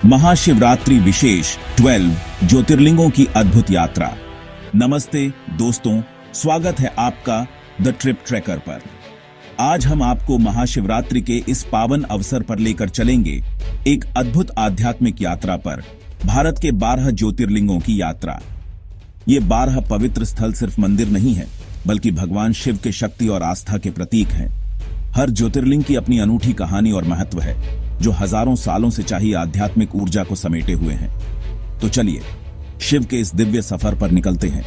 महाशिवरात्रि विशेष 12 ज्योतिर्लिंगों की अद्भुत यात्रा। नमस्ते दोस्तों, स्वागत है आपका द ट्रिप ट्रैकर पर। आज हम आपको महाशिवरात्रि के इस पावन अवसर पर लेकर चलेंगे एक अद्भुत आध्यात्मिक यात्रा पर, भारत के 12 ज्योतिर्लिंगों की यात्रा। ये 12 पवित्र स्थल सिर्फ मंदिर नहीं है, बल्कि भगवान शिव के शक्ति और आस्था के प्रतीक हैं। हर ज्योतिर्लिंग की अपनी अनूठी कहानी और महत्व है, जो हजारों सालों से चाहिए आध्यात्मिक ऊर्जा को समेटे हुए हैं। तो चलिए शिव के इस दिव्य सफर पर निकलते हैं।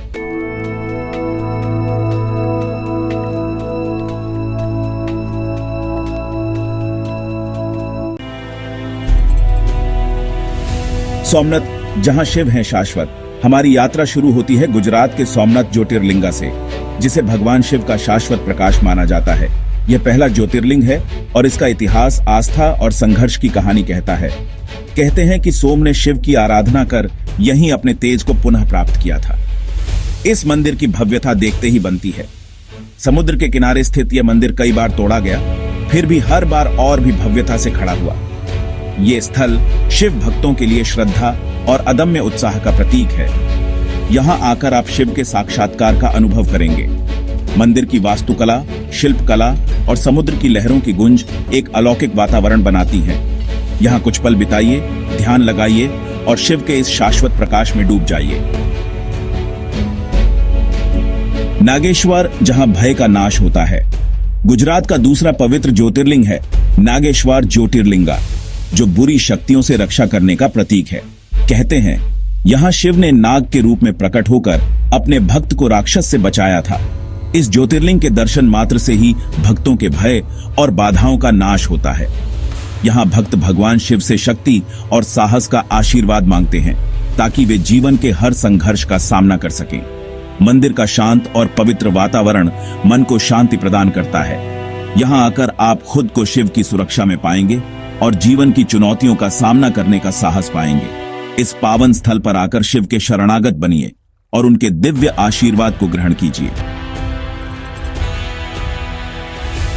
सोमनाथ, जहां शिव हैं शाश्वत। हमारी यात्रा शुरू होती है गुजरात के सोमनाथ ज्योतिर्लिंगा से, जिसे भगवान शिव का शाश्वत प्रकाश माना जाता है। यह पहला ज्योतिर्लिंग है और इसका इतिहास आस्था और संघर्ष की कहानी कहता है। कहते हैं कि सोम ने शिव की आराधना कर यहीं अपने तेज को पुनः प्राप्त किया था। इस मंदिर की भव्यता देखते ही बनती है। समुद्र के किनारे स्थित यह मंदिर कई बार तोड़ा गया, फिर भी हर बार और भी भव्यता से खड़ा हुआ। ये स्थल शिव भक्तों के लिए श्रद्धा और अदम्य उत्साह का प्रतीक है। यहां आकर आप शिव के साक्षात्कार का अनुभव करेंगे। मंदिर की वास्तुकला, शिल्पकला और समुद्र की लहरों की गूंज एक अलौकिक वातावरण बनाती है। यहां कुछ पल बिताइए, ध्यान लगाइए और शिव के इस शाश्वत प्रकाश में डूब जाइए। नागेश्वर, जहां भय का नाश होता है। गुजरात का दूसरा पवित्र ज्योतिर्लिंग है नागेश्वर ज्योतिर्लिंगा, जो बुरी शक्तियों से रक्षा करने का प्रतीक है। कहते हैं यहां शिव ने नाग के रूप में प्रकट होकर अपने भक्त को राक्षस से बचाया था। इस ज्योतिर्लिंग के दर्शन मात्र से ही भक्तों के भय और बाधाओं का नाश होता है। यहाँ भक्त भगवान शिव से शक्ति और साहस का आशीर्वाद मांगते हैं, ताकि वे जीवन के हर संघर्ष का सामना कर सकें। मंदिर का शांत और पवित्र वातावरण मन को शांति प्रदान करता है। यहाँ आकर आप खुद को शिव की सुरक्षा में पाएंगे और जीवन की चुनौतियों का सामना करने का साहस पाएंगे। इस पावन स्थल पर आकर शिव के शरणागत बनिए और उनके दिव्य आशीर्वाद को ग्रहण कीजिए।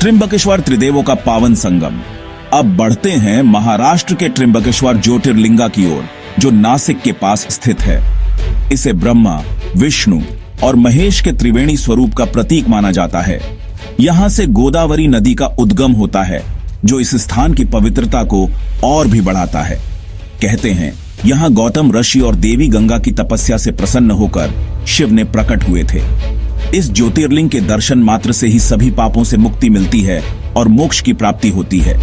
त्र्यंबकेश्वर त्रिदेवों का पावन संगम। अब बढ़ते हैं महाराष्ट्र के त्र्यंबकेश्वर ज्योतिर्लिंगा की ओर, जो नासिक के पास स्थित है। इसे ब्रह्मा, विष्णु और महेश के त्रिवेणी स्वरूप का प्रतीक माना जाता है। यहां से गोदावरी नदी का उद्गम होता है, जो इस स्थान की पवित्रता को और भी बढ़ाता है। कहते हैं यहां गौतम ऋषि और देवी गंगा की तपस्या से प्रसन्न होकर शिव ने प्रकट हुए थे। इस ज्योतिर्लिंग के दर्शन मात्र से ही सभी पापों से मुक्ति मिलती है और मोक्ष की प्राप्ति होती है।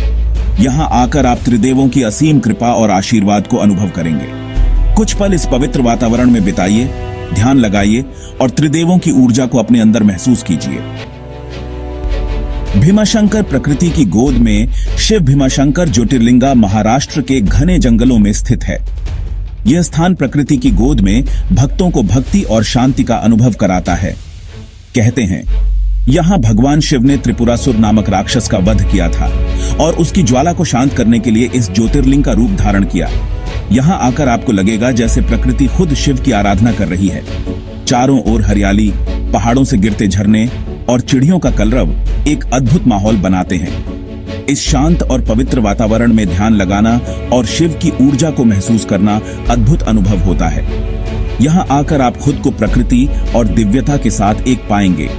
यहाँ आकर आप त्रिदेवों की असीम कृपा और आशीर्वाद को अनुभव करेंगे। कुछ पल इस पवित्र वातावरण में बिताइए, ध्यान लगाइए और त्रिदेवों की ऊर्जा को अपने अंदर महसूस कीजिए। भीमाशंकर प्रकृति की गोद में शिव भीमाशंकर ज्योतिर्लिंगा महाराष्ट्र के घने जंगलों में स्थित है। यह स्थान प्रकृति की गोद में भक्तों को भक्ति और शांति का अनुभव कराता है। कहते हैं यहां भगवान शिव ने त्रिपुरासुर नामक राक्षस का वध किया था और उसकी ज्वाला को शांत करने के लिए इस ज्योतिर्लिंग का रूप धारण किया। यहां आकर आपको लगेगा जैसे प्रकृति खुद शिव की आराधना कर रही है। चारों ओर हरियाली, पहाड़ों से गिरते झरने और चिड़ियों का कलरव एक अद्भुत माहौल बनाते हैं। इस शांत और पवित्र वातावरण में ध्यान लगाना और शिव की ऊर्जा को महसूस करना अद्भुत अनुभव होता है। यहाँ आकर आप खुद को प्रकृति और दिव्यता के साथ एक पाएंगे।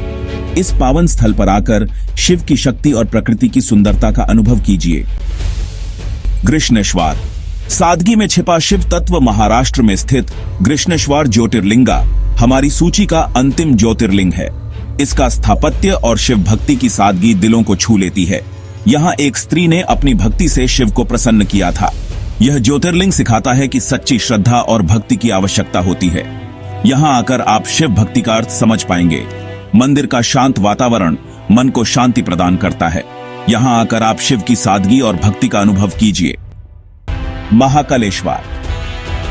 इस पावन स्थल पर आकर शिव की शक्ति और प्रकृति की सुंदरता का अनुभव कीजिए। कृष्णेश्वर, सादगी में छिपा शिव तत्व महाराष्ट्र में स्थित कृष्णेश्वर ज्योतिर्लिंगा हमारी सूची का अंतिम ज्योतिर्लिंग है। इसका स्थापत्य और शिव भक्ति की सादगी दिलों को छू लेती है। यहाँ एक स्त्री ने अपनी भक्ति से शिव को प्रसन्न किया था। यह ज्योतिर्लिंग सिखाता है कि सच्ची श्रद्धा और भक्ति की आवश्यकता होती है। यहाँ आकर आप शिव भक्ति का अर्थ समझ पाएंगे। मंदिर का शांत वातावरण मन को शांति प्रदान करता है। यहाँ आकर आप शिव की सादगी और भक्ति का अनुभव कीजिए। महाकालेश्वर,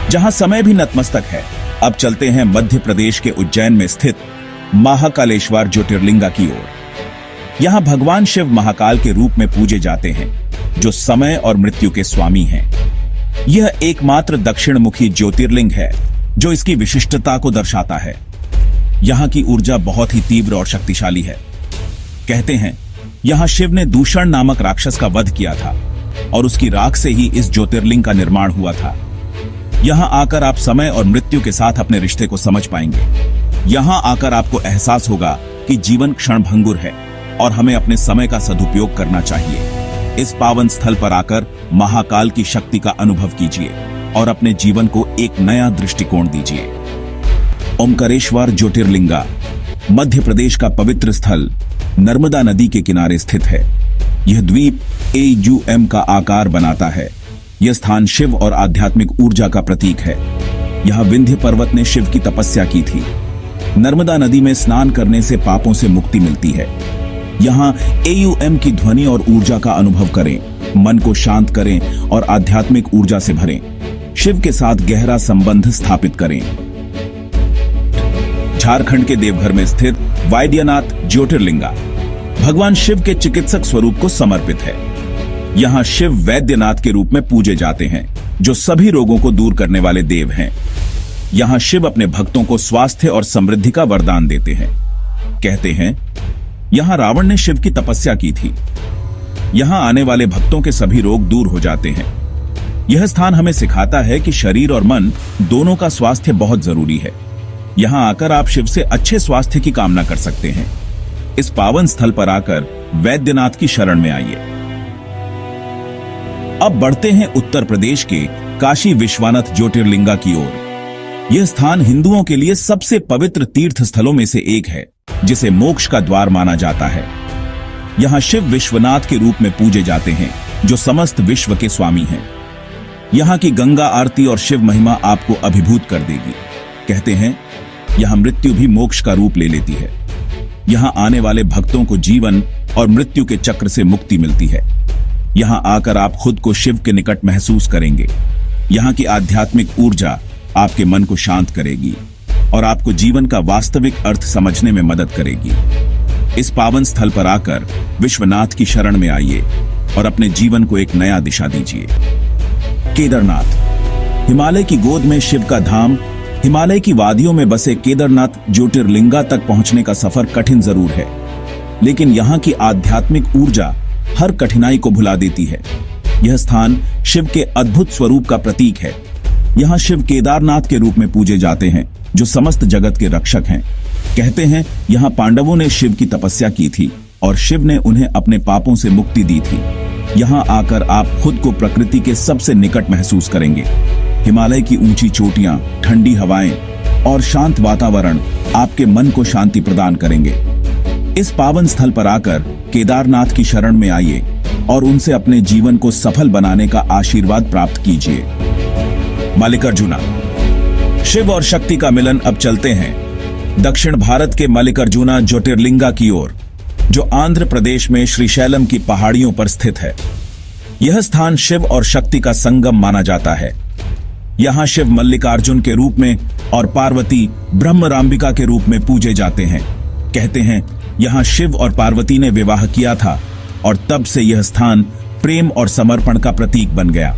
जहाँ समय भी नतमस्तक है। अब चलते हैं मध्य प्रदेश के उज्जैन में स्थित महाकालेश्वर ज्योतिर्लिंगा की ओर। यहाँ भगवान शिव महाकाल के रूप में पूजे जाते हैं, जो समय और मृत्यु के स्वामी हैं। यह एकमात्र दक्षिण मुखी ज्योतिर्लिंग है, जो इसकी विशिष्टता को दर्शाता है। यहाँ की ऊर्जा बहुत ही तीव्र और शक्तिशाली है। कहते हैं यहाँ शिव ने दूषण नामक राक्षस का वध किया था। और उसकी राख से ही इस ज्योतिर्लिंग का निर्माण हुआ था। यहाँ आकर आप समय और मृत्यु के साथ अपने रिश्ते को समझ पाएंगे। यहाँ आकर आपको एहसास होगा कि जीवन क्षणभंगुर है और हमें अपने समय का सदुपयोग करना चाहिए। इस पावन स्थल पर आकर महाकाल की शक्ति का अनुभव कीजिए और अपने जीवन को एक नया दृष्टिकोण दीजिए। ओमकारेश्वर ज्योतिर्लिंगा मध्य प्रदेश का पवित्र स्थल नर्मदा नदी के किनारे स्थित है। यह द्वीप AUM का आकार बनाता है। यह स्थान शिव और आध्यात्मिक ऊर्जा का प्रतीक है। यहाँ विंध्य पर्वत ने शिव की तपस्या की थी। नर्मदा नदी में स्नान करने से पापों से मुक्ति मिलती है। यहाँ AUM की ध्वनि और ऊर्जा का अनुभव करें, मन को शांत करें और आध्यात्मिक ऊर्जा से भरें। शिव के साथ गहरा संबंध स्थापित करें। झारखंड के देवघर में स्थित वैद्यनाथ ज्योतिर्लिंगा भगवान शिव के चिकित्सक स्वरूप को समर्पित है। यहाँ शिव वैद्यनाथ के रूप में पूजे जाते हैं, जो सभी रोगों को दूर करने वाले देव हैं। यहाँ शिव अपने भक्तों को स्वास्थ्य और समृद्धि का वरदान देते हैं। कहते हैं यहाँ रावण ने शिव की तपस्या की थी। यहाँ आने वाले भक्तों के सभी रोग दूर हो जाते हैं। यह स्थान हमें सिखाता है कि शरीर और मन दोनों का स्वास्थ्य बहुत जरूरी है। यहाँ आकर आप शिव से अच्छे स्वास्थ्य की कामना कर सकते हैं। इस पावन स्थल पर आकर वैद्यनाथ की शरण में आइए। अब बढ़ते हैं उत्तर प्रदेश के काशी विश्वनाथ ज्योतिर्लिंगा की ओर। यह स्थान हिंदुओं के लिए सबसे पवित्र तीर्थ स्थलों में से एक है, जिसे मोक्ष का द्वार माना जाता है। यहाँ शिव विश्वनाथ के रूप में पूजे जाते हैं, जो समस्त विश्व के स्वामी हैं। यहाँ की गंगा आरती और शिव महिमा आपको अभिभूत कर देगी। कहते हैं यहाँ मृत्यु भी मोक्ष का रूप ले लेती है। यहाँ आने वाले भक्तों को जीवन और मृत्यु के चक्र से मुक्ति मिलती है। यहाँ आकर आप खुद को शिव के निकट महसूस करेंगे। यहाँ की आध्यात्मिक ऊर्जा आपके मन को शांत करेगी और आपको जीवन का वास्तविक अर्थ समझने में मदद करेगी। इस पावन स्थल पर आकर विश्वनाथ की शरण में आइए और अपने जीवन को एक नया दिशा दीजिए। केदारनाथ हिमालय की गोद में शिव का धाम। हिमालय की वादियों में बसे केदारनाथ ज्योतिर्लिंगा तक पहुंचने का सफर कठिन जरूर है, लेकिन यहाँ की आध्यात्मिक ऊर्जा हर कठिनाई को भुला देती है। यह स्थान शिव के अद्भुत स्वरूप का प्रतीक है। यहाँ शिव केदारनाथ के रूप में पूजे जाते हैं, जो समस्त जगत के रक्षक हैं। कहते हैं यहाँ पांडवों ने शिव की तपस्या की थी और शिव ने उन्हें अपने पापों से मुक्ति दी थी। यहाँ आकर आप खुद को प्रकृति के सबसे निकट महसूस करेंगे। हिमालय की ऊंची चोटियां, ठंडी हवाएं और शांत वातावरण आपके मन को शांति प्रदान करेंगे। इस पावन स्थल पर आकर केदारनाथ की शरण में आइए और उनसे अपने जीवन को सफल बनाने का आशीर्वाद प्राप्त कीजिए। मल्लिकार्जुना शिव और शक्ति का मिलन। अब चलते हैं दक्षिण भारत के मल्लिकार्जुना ज्योतिर्लिंगा की ओर, जो आंध्र प्रदेश में श्रीशैलम की पहाड़ियों पर स्थित है। यह स्थान शिव और शक्ति का संगम माना जाता है। यहाँ शिव मल्लिकार्जुन के रूप में और पार्वती ब्रह्मरांबिका के रूप में पूजे जाते हैं। कहते हैं यहाँ शिव और पार्वती ने विवाह किया था और तब से यह स्थान प्रेम और समर्पण का प्रतीक बन गया।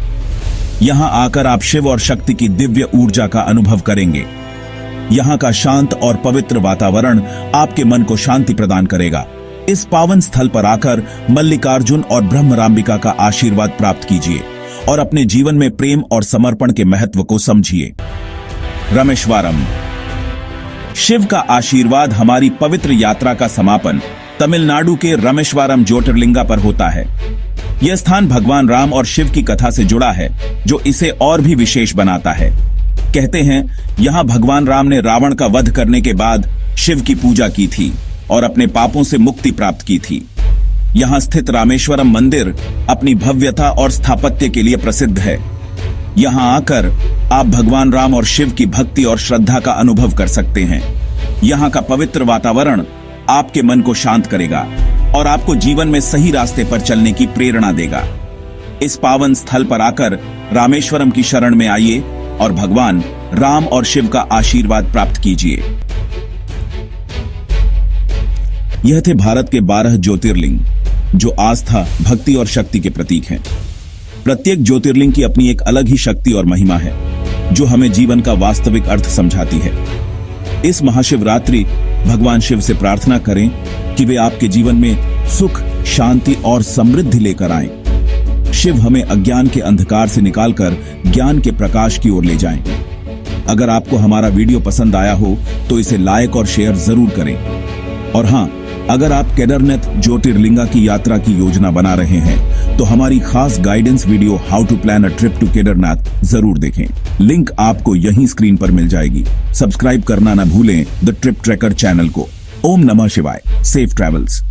यहाँ आकर आप शिव और शक्ति की दिव्य ऊर्जा का अनुभव करेंगे। यहाँ का शांत और पवित्र वातावरण आपके मन को शांति प्रदान करेगा। इस पावन स्थल पर आकर मल्लिकार्जुन और ब्रह्मरांबिका का आशीर्वाद प्राप्त कीजिए और अपने जीवन में प्रेम और समर्पण के महत्व को समझिए। रामेश्वरम शिव का आशीर्वाद। हमारी पवित्र यात्रा का समापन तमिलनाडु के रामेश्वरम ज्योतिर्लिंगा पर होता है। यह स्थान भगवान राम और शिव की कथा से जुड़ा है, जो इसे और भी विशेष बनाता है। कहते हैं यहाँ भगवान राम ने रावण का वध करने के बाद शिव की पूजा की थी और अपने पापों से मुक्ति प्राप्त की थी। यहाँ स्थित रामेश्वरम मंदिर अपनी भव्यता और स्थापत्य के लिए प्रसिद्ध है। यहाँ आकर आप भगवान राम और शिव की भक्ति और श्रद्धा का अनुभव कर सकते हैं। यहाँ का पवित्र वातावरण आपके मन को शांत करेगा और आपको जीवन में सही रास्ते पर चलने की प्रेरणा देगा। इस पावन स्थल पर आकर रामेश्वरम की शरण में आइए और भगवान राम और शिव का आशीर्वाद प्राप्त कीजिए। यह थे भारत के 12 ज्योतिर्लिंग, जो आस्था, भक्ति और शक्ति के प्रतीक हैं। प्रत्येक ज्योतिर्लिंग की अपनी एक अलग ही शक्ति और महिमा है, जो हमें जीवन का वास्तविक अर्थ समझाती है। इस महाशिवरात्रि भगवान शिव से प्रार्थना करें कि वे आपके जीवन में सुख, शांति और समृद्धि लेकर आएं। शिव हमें अज्ञान के अंधकार से निकालकर ज्ञान के प्रकाश की ओर ले जाएं। अगर आपको हमारा वीडियो पसंद आया हो तो इसे लाइक और शेयर जरूर करें। और हाँ, अगर आप केदारनाथ ज्योतिर्लिंगा की यात्रा की योजना बना रहे हैं तो हमारी खास guidance video how to plan a trip to Kedarnath जरूर देखें। लिंक आपको यहीं स्क्रीन पर मिल जाएगी। सब्सक्राइब करना न भूलें द ट्रिप ट्रैकर चैनल को। ओम नमः शिवाय। Safe travels.